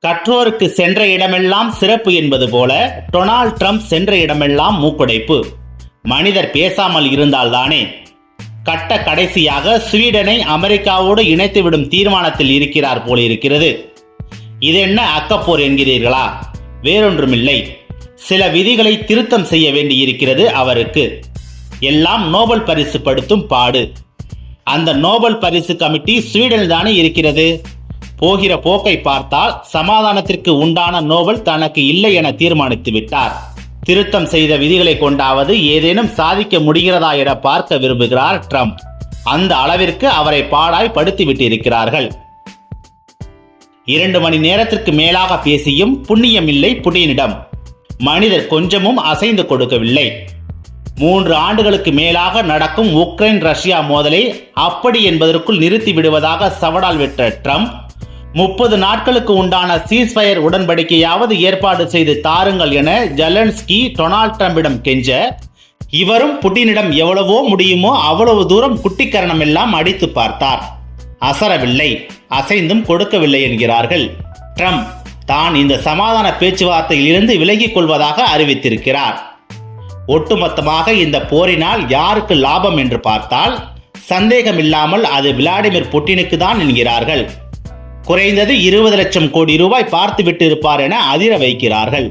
கற்றோருக்கு சென்ற இடமெல்லாம் சிறப்பு என்பது போல டொனால்ட் ட்ரம்ப் சென்ற இடமெல்லாம் மூக்குடைப்பு. மனிதர் பேசாமல் இருந்தால்தானே. கட்ட கடைசியாக ஸ்வீடனை அமெரிக்காவோடு இணைத்துவிடும் தீர்மானத்தில் இருக்கிறார் போல இருக்கிறது. இது என்ன அக்கப்போர் என்கிறீர்களா? வேறொன்றுமில்லை, சில விதிகளை திருத்தம் செய்ய வேண்டியிருக்கிறது அவருக்கு. எல்லாம் நோபல் பரிசு படுத்தும் பாடு. அந்த நோபல் பரிசு கமிட்டி ஸ்வீடன் தானே இருக்கிறது. போகிற போக்கை பார்த்தால் சமாதானத்திற்கு உண்டான நோபல் தனக்கு இல்லை என தீர்மானித்து விட்டார். திருத்தம் செய்த விதிகளை கொண்டாவது ஏதேனும் சாதிக்க முடிகிறதா என பார்க்க விரும்புகிறார் ட்ரம்ப். அந்த அளவிற்கு அவரை பாடாய் படுத்தி விட்டிருக்கிறார்கள். 2 மணி நேரத்திற்கு மேலாக பேசியும் புண்ணியம் இல்லை புடினிடம். மனிதர் கொஞ்சமும் அசைந்து கொடுக்கவில்லை. 3 ஆண்டுகளுக்கு மேலாக நடக்கும் உக்ரைன் ரஷ்யா மோதலை அப்படி என்பதற்குள் நிறுத்தி விடுவதாக சவடால் விட்ட ட்ரம்ப் 30 நாட்களுக்கு உண்டான சீஸ்ஃபயர் உடன்படிக்கையாவது ஏற்பாடு செய்து தாருங்கள் என ஜெலன்ஸ்கி டொனால்ட் ட்ரம்பிடம் கெஞ்ச, இவரும் புட்டினிடம் எவ்வளவோ முடியுமோ அவ்வளவு தூரம் குட்டிக்கரணம் எல்லாம் அடித்து பார்த்தார். அசரவில்லை, அசைந்தும் கொடுக்கவில்லை என்கிறார்கள். ட்ரம்ப் தான் இந்த சமாதான பேச்சுவார்த்தையில் இருந்து விலகிக் கொள்வதாக அறிவித்திருக்கிறார். ஒட்டுமொத்தமாக இந்த போரினால் யாருக்கு லாபம் என்று பார்த்தால் சந்தேகமில்லாமல் அது விளாடிமிர் புட்டினுக்கு தான் என்கிறார்கள். குறைந்தது 20 லட்சம் கோடி ரூபாய் பார்த்துவிட்டு இருப்பார் என அதிர வைக்கிறார்கள்.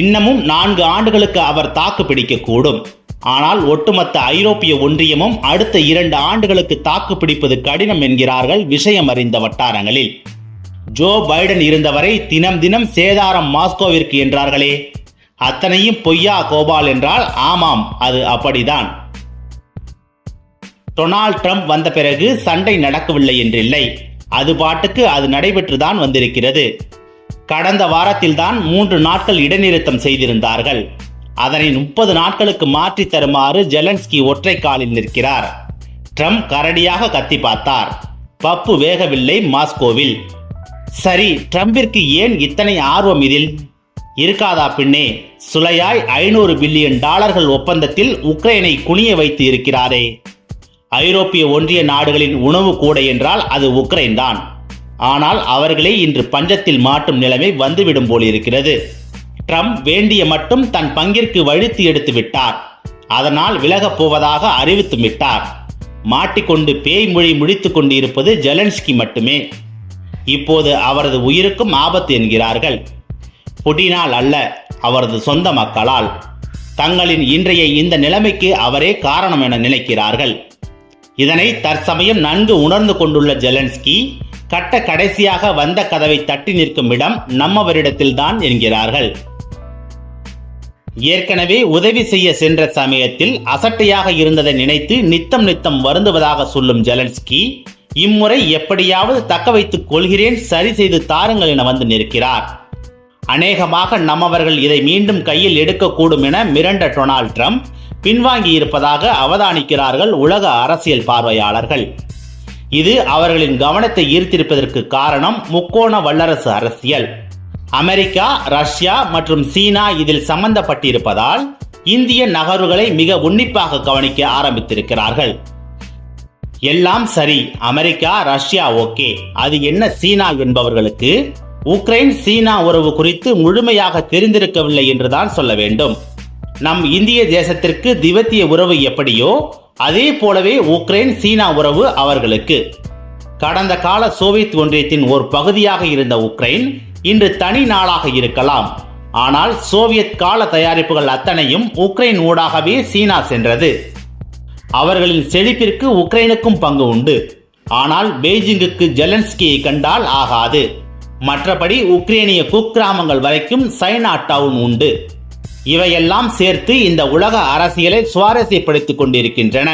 இன்னமும் 4 ஆண்டுகளுக்கு அவர் தாக்கு பிடிக்க கூடும். ஆனால் ஒட்டுமொத்த ஐரோப்பிய ஒன்றியமும் அடுத்த 2 ஆண்டுகளுக்கு தாக்கு பிடிப்பது கடினம் என்கிறார்கள் விஷயம் அறிந்த வட்டாரங்களில். ஜோ பைடன் இருந்தவரை தினம் தினம் சேதாரம் மாஸ்கோவிற்கு என்றார்களே, அத்தனையும் பொய்யா கோபால் என்றால் ஆமாம், அது அப்படிதான். டொனால்ட் ட்ரம்ப் வந்த பிறகு சண்டை நடக்கவில்லை என்றில்லை, அது பாட்டுக்கு அது நடைபெற்றுதான் வந்திருக்கிறது. கடந்த வாரத்தில் தான் 3 நாட்கள் இடைநிறுத்தம் செய்திருந்தார்கள். அதனை 30 நாட்களுக்கு மாற்றி தருமாறு ஜெலன்ஸ்கி ஒற்றை காலில் நிற்கிறார். ட்ரம்ப் கரடியாக கத்தி பார்த்தார். பப்பு வேகவில்லை மாஸ்கோவில். சரி, ட்ரம்பிற்கு ஏன் இத்தனை ஆர்வம் இதில்? இருக்காதா பின்னே? சுளையாய் $500 பில்லியன் ஒப்பந்தத்தில் உக்ரைனை குனிய வைத்து இருக்கிறாரே. ஐரோப்பிய ஒன்றிய நாடுகளின் உணவு கூடை என்றால் அது உக்ரைன் தான். ஆனால் அவர்களே இன்று பஞ்சத்தில் மாட்டும் நிலைமை வந்துவிடும் போலிருக்கிறது. ட்ரம்ப் வேண்டிய மட்டும் தன் பங்கிற்கு வழித்து எடுத்து விட்டார். அதனால் விலகப் போவதாக அறிவித்து விட்டார். மாட்டிக்கொண்டு பேய் மொழி முடித்துக் கொண்டு இருப்பது ஜெலன்ஸ்கி மட்டுமே. இப்போது அவரது உயிருக்கும் ஆபத்து என்கிறார்கள். புட்டினால் அல்ல, அவரது சொந்த மக்களால். தங்களின் இன்றைய இந்த நிலைமைக்கு அவரே காரணம் என நினைக்கிறார்கள். இதனை தற்சமயம் நன்கு உணர்ந்து கொண்டுள்ள ஜெலன்ஸ்கி கட்ட கடைசியாக வந்த கதவை தட்டி நிற்கும் இடம் நம்மவரிடத்தில்தான் என்கிறார்கள். ஏற்கனவே உதவி செய்ய சென்ற சமயத்தில் அசட்டையாக இருந்ததை நினைத்து நித்தம் வருந்துவதாக சொல்லும் ஜெலன்ஸ்கி இம்முறை எப்படியாவது தக்க வைத்துக் கொள்கிறேன், சரி செய்து தாருங்கள் என வந்து நிற்கிறார். அநேகமாக நம்மவர்கள் இதை மீண்டும் கையில் எடுக்கக்கூடும் என மிரண்ட டொனால்ட் ட்ரம்ப் பின்வாங்கி இருப்பதாக அவதானிக்கிறார்கள் உலக அரசியல் பார்வையாளர்கள். இது அவர்களின் கவனத்தை ஈர்த்திருப்பதற்கு காரணம் முக்கோண வல்லரசு அரசியல். அமெரிக்கா, ரஷ்யா மற்றும் சீனா இதில் சம்பந்தப்பட்டிருப்பதால் இந்திய நகர்வுகளை மிக உன்னிப்பாக கவனிக்க ஆரம்பித்திருக்கிறார்கள். எல்லாம் சரி, அமெரிக்கா ரஷ்யா ஓகே, அது என்ன சீனா என்பவர்களுக்கு உக்ரைன் சீனா உறவு குறித்து முழுமையாக தெரிந்திருக்கவில்லை என்றுதான் சொல்ல வேண்டும். நம் இந்திய தேசத்திற்கு திபெத்திய உறவு எப்படியோ அதே போலவே உக்ரைன் சீனா உறவு அவர்களுக்கு. கடந்த கால சோவியத் ஒன்றியத்தின் ஒரு பகுதியாக இருந்த உக்ரைன் இன்று தனி நாளாக இருக்கலாம். ஆனால் சோவியத் கால தயாரிப்புகள் அத்தனையும் உக்ரைன் ஊடாகவே சீனா சென்றது. அவர்களின் செழிப்பிற்கு உக்ரைனுக்கும் பங்கு உண்டு. ஆனால் பெய்ஜிங்குக்கு ஜெலன்ஸ்கியை கண்டால் ஆகாது. மற்றபடி உக்ரைனிய குக்கிராமங்கள் வரைக்கும் சைனா டவுன் உண்டு. இவையெல்லாம் சேர்த்து இந்த உலக அரசியலை சுவாரஸ்யப்படுத்திக் கொண்டிருக்கின்றன.